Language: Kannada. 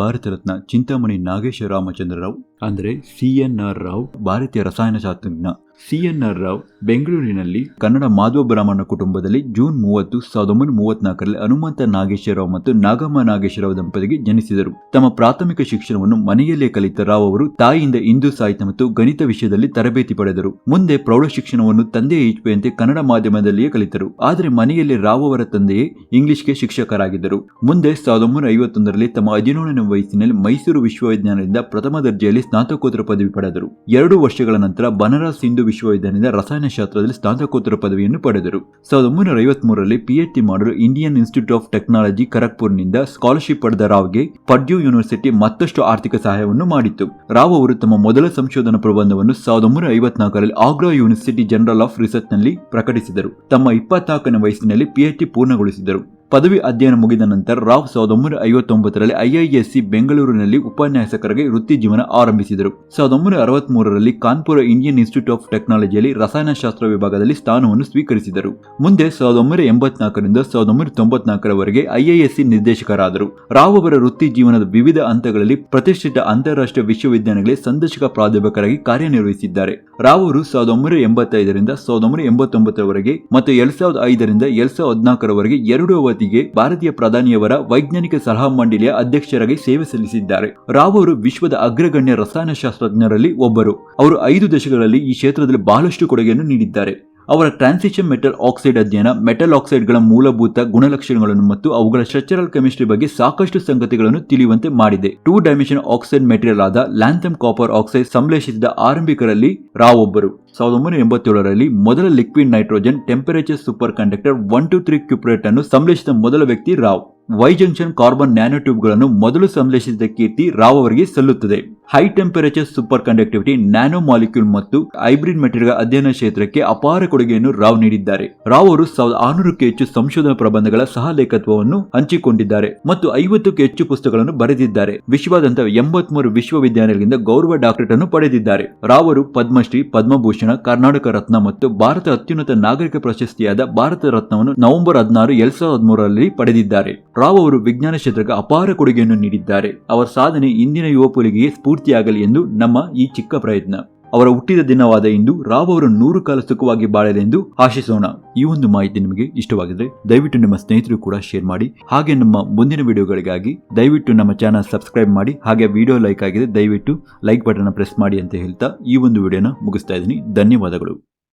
ಭಾರತ ರತ್ನ ಚಿಂತಾಮಣಿ ನಾಗೇಶ ರಾಮಚಂದ್ರ ರಾವ್ ಅಂದರೆ C.N.R ರಾವ್ ಭಾರತೀಯ ರಸಾಯನಶಾಸ್ತ್ರಜ್ಞ. C.N.R ರಾವ್ ಬೆಂಗಳೂರಿನಲ್ಲಿ ಕನ್ನಡ ಮಾಧವ ಬ್ರಾಹ್ಮಣ ಕುಟುಂಬದಲ್ಲಿ ಜೂನ್ 30, 1934ರಲ್ಲಿ ಹನುಮಂತ ನಾಗೇಶರಾವ್ ಮತ್ತು ನಾಗಮ್ಮ ನಾಗೇಶರಾವ್ ದಂಪತಿಗೆ ಜನಿಸಿದರು. ತಮ್ಮ ಪ್ರಾಥಮಿಕ ಶಿಕ್ಷಣವನ್ನು ಮನೆಯಲ್ಲೇ ಕಲಿತ ರಾವ್ ಅವರು ತಾಯಿಯಿಂದ ಹಿಂದೂ ಸಾಹಿತ್ಯ ಮತ್ತು ಗಣಿತ ವಿಷಯದಲ್ಲಿ ತರಬೇತಿ ಪಡೆದರು. ಮುಂದೆ ಪ್ರೌಢ ಶಿಕ್ಷಣವನ್ನು ತಂದೆಯ ಇಚ್ಛೆಯಂತೆ ಕನ್ನಡ ಮಾಧ್ಯಮದಲ್ಲಿಯೇ ಕಲಿತರು. ಆದರೆ ಮನೆಯಲ್ಲಿ ರಾವ್ ಅವರ ತಂದೆಯೇ ಇಂಗ್ಲಿಷ್ಗೆ ಶಿಕ್ಷಕರಾಗಿದ್ದರು. ಮುಂದೆ 1951ರಲ್ಲಿ ತಮ್ಮ 17ನೇ ವಯಸ್ಸಿನಲ್ಲಿ ಮೈಸೂರು ವಿಶ್ವವಿದ್ಯಾಲಯದಿಂದ ಪ್ರಥಮ ದರ್ಜೆಯಲ್ಲಿ ಸ್ನಾತಕೋತ್ತರ ಪದವಿ ಪಡೆದರು. 2 ವರ್ಷಗಳ ನಂತರ ಬನಾರಸ್ ಹಿಂದೂ ವಿಶ್ವವಿದ್ಯಾಲಯದ ರಸಾಯನಶಾಸ್ತ್ರದಲ್ಲಿ ಸ್ನಾತಕೋತ್ತರ ಪದವಿಯನ್ನು ಪಡೆದರು. 1953ರಲ್ಲಿ PhD ಮಾಡಲು ಇಂಡಿಯನ್ ಇನ್ಸ್ಟಿಟ್ಯೂಟ್ ಆಫ್ ಟೆಕ್ನಾಲಜಿ ಖರಗ್ಪುರ್ನಿಂದ ಸ್ಕಾಲರ್ಶಿಪ್ ಪಡೆದ ರಾವ್ಗೆ ಪರ್ಡ್ಯೂ ಯೂನಿವರ್ಸಿಟಿ ಮತ್ತಷ್ಟು ಆರ್ಥಿಕ ಸಹಾಯವನ್ನು ಮಾಡಿತ್ತು. ರಾವ್ ಅವರು ತಮ್ಮ ಮೊದಲ ಸಂಶೋಧನಾ ಪ್ರಬಂಧವನ್ನು 1954ರಲ್ಲಿ ಆಗ್ರಾ ಯೂನಿವರ್ಸಿಟಿ ಜರ್ನಲ್ ಆಫ್ ರಿಸರ್ಚ್ನಲ್ಲಿ ಪ್ರಕಟಿಸಿದರು. ತಮ್ಮ 24ನೇ ವಯಸ್ಸಿನಲ್ಲಿ PhD ಪೂರ್ಣಗೊಳಿಸಿದರು. ಪದವಿ ಅಧ್ಯಯನ ಮುಗಿದ ನಂತರ ರಾವ್ 1959ರಲ್ಲಿ IISc ಬೆಂಗಳೂರಿನಲ್ಲಿ ಉಪನ್ಯಾಸಕರಾಗಿ ವೃತ್ತಿ ಜೀವನ ಆರಂಭಿಸಿದರು. 1963ರಲ್ಲಿ ಕಾನ್ಪುರ ಇಂಡಿಯನ್ ಇನ್ಸ್ಟಿಟ್ಯೂಟ್ ಆಫ್ ಟೆಕ್ನಾಲಜಿಯಲ್ಲಿ ರಸಾಯನಶಾಸ್ತ್ರ ವಿಭಾಗದಲ್ಲಿ ಸ್ಥಾನವನ್ನು ಸ್ವೀಕರಿಸಿದರು. ಮುಂದೆ 1984ರಿಂದ 1994ರವರೆಗೆ IISc ನಿರ್ದೇಶಕರಾದರು. ರಾವ್ ಅವರ ವೃತ್ತಿ ಜೀವನದ ವಿವಿಧ ಹಂತಗಳಲ್ಲಿ ಪ್ರತಿಷ್ಠಿತ ಅಂತಾರಾಷ್ಟ್ರೀಯ ವಿಶ್ವವಿದ್ಯಾಲಯಗಳಲ್ಲಿ ಸಂದರ್ಶಕ ಪ್ರಾಧ್ಯಾಪಕರಾಗಿ ಕಾರ್ಯನಿರ್ವಹಿಸಿದ್ದಾರೆ. ರಾವ್ ಅವರು 1985ರಿಂದ 1989ರವರೆಗೆ ಮತ್ತು 2005ರಿಂದ 2014ರವರೆಗೆ 2 ಅವಧಿಗೆ ಭಾರತೀಯ ಪ್ರಧಾನಿಯವರ ವೈಜ್ಞಾನಿಕ ಸಲಹಾ ಮಂಡಳಿಯ ಅಧ್ಯಕ್ಷರಾಗಿ ಸೇವೆ ಸಲ್ಲಿಸಿದ್ದಾರೆ. ರಾವ್ ಅವರು ವಿಶ್ವದ ಅಗ್ರಗಣ್ಯ ರಸಾಯನಶಾಸ್ತ್ರಜ್ಞರಲ್ಲಿ ಒಬ್ಬರು. ಅವರು 5 ದಶಕಗಳಲ್ಲಿ ಈ ಕ್ಷೇತ್ರದಲ್ಲಿ ಬಹಳಷ್ಟು ಕೊಡುಗೆಯನ್ನು ನೀಡಿದ್ದಾರೆ. ಅವರ ಟ್ರಾನ್ಸಿಷನ್ ಮೆಟಲ್ ಆಕ್ಸೈಡ್ ಅಧ್ಯಯನ ಮೆಟಲ್ ಆಕ್ಸೈಡ್ಗಳ ಮೂಲಭೂತ ಗುಣಲಕ್ಷಣಗಳನ್ನು ಮತ್ತು ಅವುಗಳ ಸ್ಟ್ರಕ್ಚರಲ್ ಕೆಮಿಸ್ಟ್ರಿ ಬಗ್ಗೆ ಸಾಕಷ್ಟು ಸಂಗತಿಗಳನ್ನು ತಿಳಿಯುವಂತೆ ಮಾಡಿದೆ. 2 ಡೈಮೆನ್ಷನ್ ಆಕ್ಸೈಡ್ ಮೆಟೀರಿಯಲ್ ಆದ ಲ್ಯಾಂಥಮ್ ಕಾಪರ್ ಆಕ್ಸೈಡ್ ಸಂಶ್ಲೇಷಿಸಿದ ಆರಂಭಿಕರಲ್ಲಿ ರಾವ್ ಒಬ್ಬರು. 1987ರಲ್ಲಿ ಮೊದಲ liquid nitrogen temperature super conductor 1,2,3 ಕ್ಯುಪ್ರೇಟ್ ಅನ್ನು ಸಂಶ್ಲೇಷಿಸಿದ ಮೊದಲ ವ್ಯಕ್ತಿ ರಾವ್. ವೈ ಜಂಕ್ಷನ್ ಕಾರ್ಬನ್ ನ್ಯಾನೋಟ್ಯೂಬ್ಗಳನ್ನು ಮೊದಲು ಸಂಶ್ಲೇಷಿಸಿದ ಕೀರ್ತಿ ರಾವ್ ಅವರಿಗೆ ಸಲ್ಲುತ್ತದೆ. High temperature super conductivity, nano molecule ಮತ್ತು ಹೈಬ್ರಿಡ್ ಮೆಟೀರಿಯಲ್ ಅಧ್ಯಯನ ಕ್ಷೇತ್ರಕ್ಕೆ ಅಪಾರ ಕೊಡುಗೆಯನ್ನು ರಾವ್ ನೀಡಿದ್ದಾರೆ. ರಾವ್ ಅವರು 1600ಕ್ಕೂ ಹೆಚ್ಚು ಸಂಶೋಧನಾ ಪ್ರಬಂಧಗಳ ಸಹ ಲೇಖಕತ್ವವನ್ನು ಹಂಚಿಕೊಂಡಿದ್ದಾರೆ ಮತ್ತು 50ಕ್ಕೂ ಹೆಚ್ಚು ಪುಸ್ತಕಗಳನ್ನು ಬರೆದಿದ್ದಾರೆ. ವಿಶ್ವಾದ್ಯಂತ 83 ವಿಶ್ವವಿದ್ಯಾಲಯಗಳಿಂದ ಗೌರವ ಡಾಕ್ಟರೇಟ್ ಅನ್ನು ಪಡೆದಿದ್ದಾರೆ. ರಾವ್ ಅವರು ಪದ್ಮಶ್ರೀ, ಪದ್ಮಭೂಷಣ, ಕರ್ನಾಟಕ ರತ್ನ ಮತ್ತು ಭಾರತ ಅತ್ಯುನ್ನತ ನಾಗರಿಕ ಪ್ರಶಸ್ತಿಯಾದ ಭಾರತ ರತ್ನವನ್ನು ನವೆಂಬರ್ 16, 2013ರಲ್ಲಿ ಪಡೆದಿದ್ದಾರೆ. ರಾವ್ ಅವರು ವಿಜ್ಞಾನ ಕ್ಷೇತ್ರಕ್ಕೆ ಅಪಾರ ಕೊಡುಗೆಯನ್ನು ನೀಡಿದ್ದಾರೆ. ಅವರ ಸಾಧನೆ ಇಂದಿನ ಯುವ ಪೀಳಿಗೆಗೆ ಸ್ಫೂರ್ತಿಯಾಗಲಿ ಎಂದು ನಮ್ಮ ಈ ಚಿಕ್ಕ ಪ್ರಯತ್ನ. ಅವರ ಹುಟ್ಟಿದ ದಿನವಾದ ಇಂದು ರಾವ್ ಅವರು 100 ಕಾಲ ಸುಖವಾಗಿ ಬಾಳಲೆಂದು ಆಶಿಸೋಣ. ಈ ಒಂದು ಮಾಹಿತಿ ನಿಮಗೆ ಇಷ್ಟವಾಗಿದ್ರೆ ದಯವಿಟ್ಟು ನಿಮ್ಮ ಸ್ನೇಹಿತರು ಕೂಡ ಶೇರ್ ಮಾಡಿ. ಹಾಗೆ ನಮ್ಮ ಮುಂದಿನ ವಿಡಿಯೋಗಳಿಗಾಗಿ ದಯವಿಟ್ಟು ನಮ್ಮ ಚಾನಲ್ ಸಬ್ಸ್ಕ್ರೈಬ್ ಮಾಡಿ. ಹಾಗೆ ವಿಡಿಯೋ ಲೈಕ್ ಆಗಿದೆ ದಯವಿಟ್ಟು ಲೈಕ್ ಬಟನ್ ಪ್ರೆಸ್ ಮಾಡಿ ಅಂತ ಹೇಳ್ತಾ ಈ ಒಂದು ವಿಡಿಯೋನ ಮುಗಿಸ್ತಾ ಇದ್ದೀನಿ. ಧನ್ಯವಾದಗಳು.